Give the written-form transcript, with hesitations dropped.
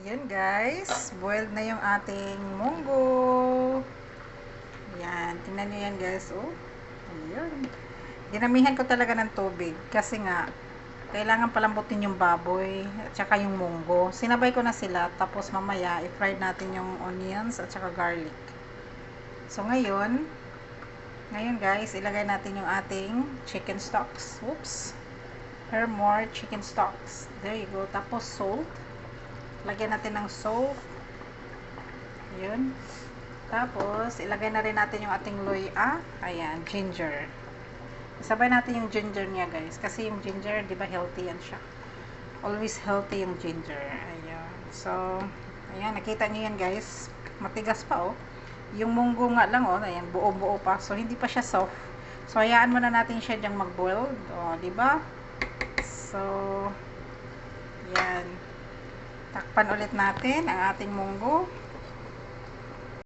Yan guys, boiled na yung ating munggo. Yan, tingnan nyo yan guys. Oh, ayun. Dinamihan ko talaga ng tubig kasi nga kailangan palambutin yung baboy at saka yung munggo. Sinabay ko na sila tapos mamaya i-fry natin yung onions at saka garlic. So ngayon guys, ilagay natin yung ating chicken stocks. Oops. More chicken stocks. There you go. Tapos salt. Lagyan natin ng salt. Yun. Tapos, ilagay na rin natin yung ating luya. Ayan, ginger. Isabay natin yung ginger niya, guys. Kasi yung ginger, di ba, healthy yan siya. Always healthy yung ginger. Ayan. So, ayan, nakita niyo yan, guys. Matigas pa, oh. Yung munggo nga lang, oh. Ayan, buo-buo pa. So, hindi pa siya soft. So, hayaan muna natin siya dyang mag-boil. Oh, di ba? So, yan. Takpan ulit natin ang ating munggo.